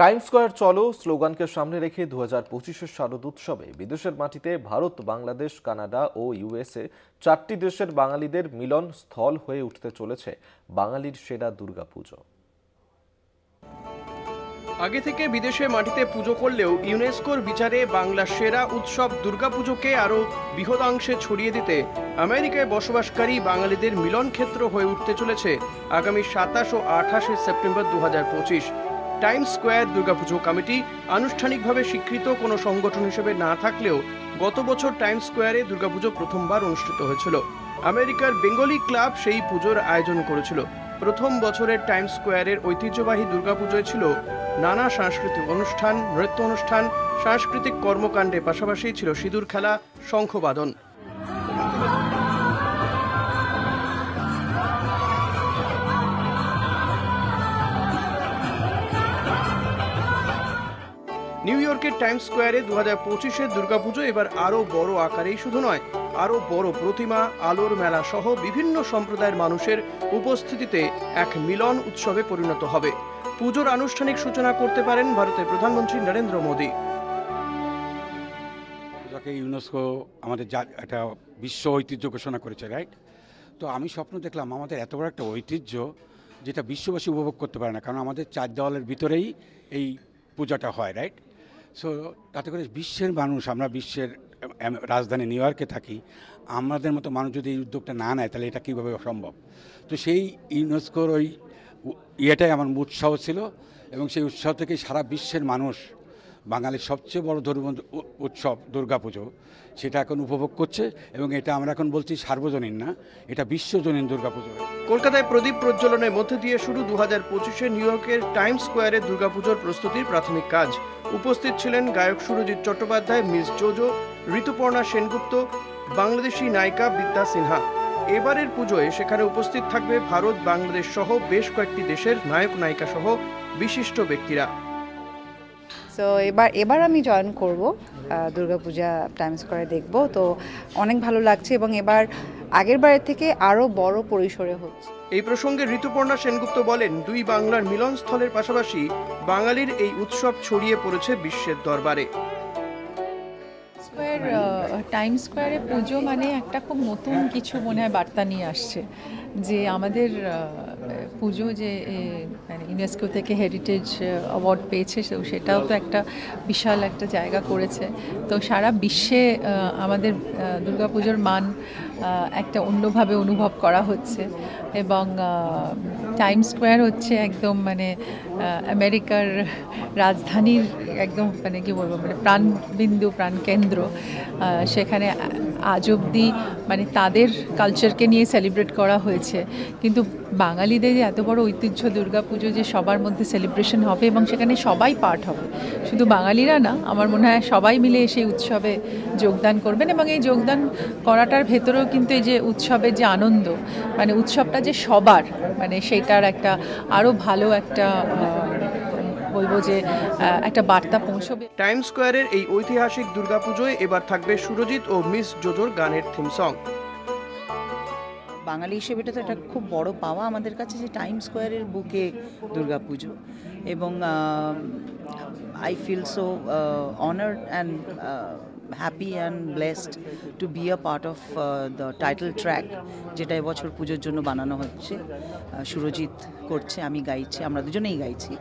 Times square চলো স্লোগানকে সামনে রেখে 2025-এর শারদ উৎসবে বিদেশের মাটিতে ভারত, বাংলাদেশ, কানাডা ও ইউএসএ 4টি দেশের বাঙালিদের মিলন স্থল হয়ে উঠতে চলেছে বাঙালির সেরা দুর্গাপুজো। আগে থেকে বিদেশে মাটিতে পুজো করলেও ইউনেস্কোর বিচারে বাংলার সেরা উৎসব দুর্গাপুজোকে আরও বৃহদাংশে ছড়িয়ে দিতে আমেরিকায় বসবাসকারী বাঙালিদের মিলন ক্ষেত্র হয়ে উঠতে চলেছে আগামী 27 ও 28 September 2025। Times square Durga Puja committee আনুষ্ঠানিকভাবে স্বীকৃত কোনো সংগঠন হিসেবে না থাকলেও গত বছর টাইমস স্কোয়ারে দুর্গাপুজো প্রথমবার অনুষ্ঠিত হয়েছিল। আমেরিকার বেঙ্গলি ক্লাব সেই পুজোর আয়োজন করেছিল। প্রথম বছরের টাইমস স্কোয়ারের ঐতিহ্যবাহী দুর্গাপুজোয় ছিল নানা সাংস্কৃতিক অনুষ্ঠান, নৃত্য অনুষ্ঠান, সাংস্কৃতিক কর্মকাণ্ডের পাশাপাশি ছিল সিঁদুর খেলা, শঙ্খবাদন। নিউ ইয়র্কের টাইমস স্কোয়ারে 2025-এর দুর্গাপুজো এবার আরও বড় আকারেই শুধু নয়, আরও বড় প্রতিমা, আলোর মেলা সহ বিভিন্ন সম্প্রদায়ের মানুষের উপস্থিতিতে এক মিলন উৎসবে পরিণত হবে। পুজোর আনুষ্ঠানিক সূচনা করতে পারেন ভারতের প্রধানমন্ত্রী নরেন্দ্র মোদী। পূজাকে ইউনেস্কো আমাদের একটা বিশ্ব ঐতিহ্য ঘোষণা করেছে, রাইট? তো আমি স্বপ্ন দেখলাম আমাদের এত বড় একটা ঐতিহ্য যেটা বিশ্ববাসী উপভোগ করতে পারে না, কারণ আমাদের 4 দেওয়ালের ভিতরেই এই পূজাটা হয়, রাইট? সো তাতে করে বিশ্বের মানুষ, আমরা বিশ্বের রাজধানী নিউ ইয়র্কে থাকি, আমাদের মতো মানুষ যদি এই উদ্যোগটা না নেয় তাহলে এটা কীভাবে সম্ভব? তো সেই ইউনেস্কোর ওই ইয়েটাই আমার উৎসাহ ছিল, এবং সেই উৎসাহ থেকে সারা বিশ্বের মানুষ বাঙালির সবচেয়ে বড় ধর্মীয় উৎসব দুর্গাপুজো সেটা এখন উপভোগ করছে, এবং এটা আমরা এখন বলছি সার্বজনীন না, এটা বিশ্বজনীন দুর্গাপুজো। কলকাতায় প্রদীপ প্রজ্বলনের মধ্যে দিয়ে শুরু 2025-এ নিউ ইয়র্কের টাইমস স্কোয়ারে দুর্গাপুজোর প্রস্তুতির প্রাথমিক কাজ। উপস্থিত ছিলেন গায়ক সুরজিৎ চট্টোপাধ্যায়, মিস জোজো, ঋতুপর্ণা সেনগুপ্ত, বাংলাদেশি নায়িকা বিদ্যা সিনহা। এবারের পুজোয় সেখানে উপস্থিত থাকবে ভারত, বাংলাদেশ সহ বেশ কয়েকটি দেশের নায়ক নায়িকা সহ বিশিষ্ট ব্যক্তিরা। সো এবার আমি জয়েন করব দুর্গাপূজা টাইমস স্কোয়ারে দেখব, তো অনেক ভালো লাগছে এবং এবার আগের বারের থেকে আরও বড় পরিসরে হচ্ছে। এই প্রসঙ্গে ঋতুপর্ণা সেনগুপ্ত বলেন, দুই বাংলার মিলনস্থলের পাশাপাশি বাঙালির এই উৎসব ছড়িয়ে পড়েছে বিশ্বের দরবারে। টাইমস স্কোয়ারে পুজো মানে একটা খুব নতুন কিছু মনে হয় বার্তা নিয়ে আসছে, যে আমাদের পুজো যে ইউনেস্কো থেকে হেরিটেজ অ্যাওয়ার্ড পেয়েছে, সেটাও তো একটা বিশাল একটা জায়গা করেছে। তো সারা বিশ্বে আমাদের দুর্গাপুজোর মান একটা অন্যভাবে অনুভব করা হচ্ছে, এবং টাইমস স্কোয়ার হচ্ছে একদম মানে আমেরিকার রাজধানীর একদম মানে কী বলবো, মানে প্রাণবিন্দু, প্রাণকেন্দ্র। সেখানে আজ অবধি মানে তাদের কালচারকে নিয়ে সেলিব্রেট করা হয়েছে, কিন্তু বাঙালিদের যে এত বড় ঐতিহ্য দুর্গাপুজো, যে সবার মধ্যে সেলিব্রেশন হবে এবং সেখানে সবাই পার্ট হবে, শুধু বাঙালিরা না, আমার মনে হয় সবাই মিলে সেই উৎসবে যোগদান করবেন। এবং এই যোগদান করাটার ভেতরেও কিন্তু এই যে উৎসবের যে আনন্দ, মানে উৎসবটা যে সবার, মানে সেইটার একটা আরও ভালো একটা বলবো যে একটা বার্তা পৌঁছবে। টাইমস স্কোয়ারের এই ঐতিহাসিক দুর্গাপুজোয় এবার থাকবে সুরজিৎ ও মিস জোজোর গানের থিম সং। বাঙালি হিসেবে এটা তো একটা খুব বড় পাওয়া আমাদের কাছে, যে টাইমস স্কোয়ারের বুকে দুর্গাপুজো, এবং I feel so honored and happy and blessed to be a part of the title track, যেটা এবছর পুজোর জন্য বানানো হচ্ছে। সুরজিৎ করছে, আমি গাইছি, আমরা দুজনেই গাইছি।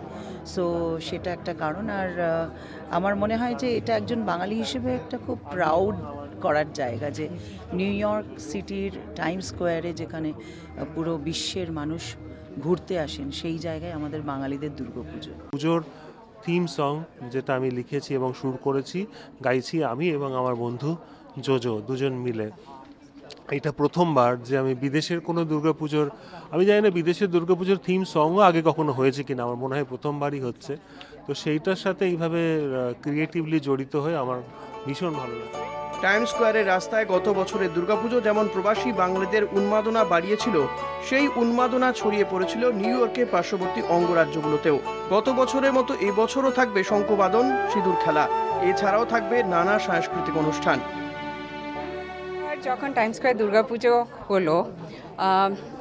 সো সেটা একটা কারণ। আর আমার মনে হয় যে এটা একজন বাঙালি হিসেবে একটা খুব প্রাউড করার জায়গা, যে নিউ ইয়র্ক সিটির টাইমস স্কোয়ারে যেখানে পুরো বিশ্বের মানুষ ঘুরতে আসেন, সেই জায়গায় আমাদের বাঙালিদের দুর্গাপুজো। পুজোর থিম সং যেটা আমি লিখেছি এবং সুর করেছি, গাইছি আমি এবং আমার বন্ধু জোজো, দুজন মিলে। এটা প্রথমবার যে আমি বিদেশের কোনো দুর্গাপুজোর, আমি জানি না বিদেশের দুর্গাপুজোর থিম সংও আগে কখনো হয়েছে কিনা, আমার মনে হয় প্রথমবারই হচ্ছে। তো সেইটার সাথে এইভাবে ক্রিয়েটিভলি জড়িত হয়ে আমার ভীষণ ভালো লাগে। টাইমস স্কোয়ারের রাস্তায় গত বছরের দুর্গাপুজো যেমন প্রবাসী বাঙালিদের উন্মাদনা বাড়িয়েছিল, সেই উন্মাদনা ছড়িয়ে পড়েছিল নিউ ইয়র্কের পার্শ্ববর্তী অঙ্গরাজ্যগুলোতেও। গত বছরের মতো এই বছরও থাকবে শঙ্খবাদন, সিঁদুর খেলা, এছাড়াও থাকবে নানা সাংস্কৃতিক অনুষ্ঠান। যখন টাইমস স্কোয়ার দুর্গাপুজো হলো,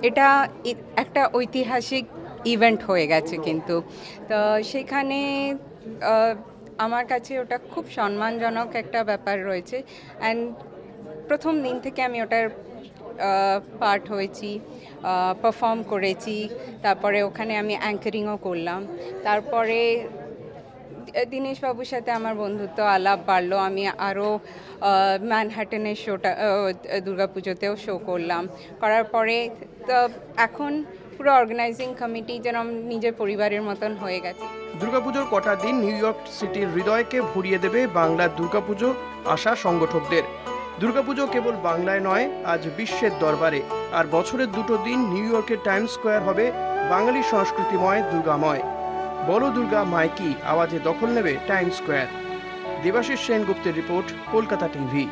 এটা একটা ঐতিহাসিক ইভেন্ট হয়ে গেছে কিন্তু। তো সেখানে আমার কাছে ওটা খুব সম্মানজনক একটা ব্যাপার রয়েছে। অ্যান্ড প্রথম দিন থেকে আমি ওটার পার্ট হয়েছি, পারফর্ম করেছি, তারপরে ওখানে আমি অ্যাঙ্কারিংও করলাম। তারপরে দীনেশবাবুর সাথে আমার বন্ধুত্ব আলাপ বাড়লো, আমি আরও ম্যানহাটনের শোটা দুর্গাপুজোতেও শো করলাম, করার পরে তো এখন পুরো অর্গানাইজিং কমিটি যেন নিজের পরিবারের মতন হয়ে গেছে। দুর্গাপুজোর কটা দিন নিউ ইয়র্ক সিটির হৃদয়কে ভরিয়ে দেবে বাংলার দুর্গাপুজো আশা সংগঠকদের। দুর্গাপুজো কেবল বাংলায় নয়, আজ বিশ্বের দরবারে। আর বছরের দুটো দিন নিউ ইয়র্কের টাইমস স্কোয়ার হবে বাঙালি সংস্কৃতিময় দুর্গাময়। বলো দুর্গা মাইকি আওয়াজে দখল নেবে টাইমস স্কোয়ার। দেবাশিস সেনগুপ্তের রিপোর্ট, কলকাতা টিভি।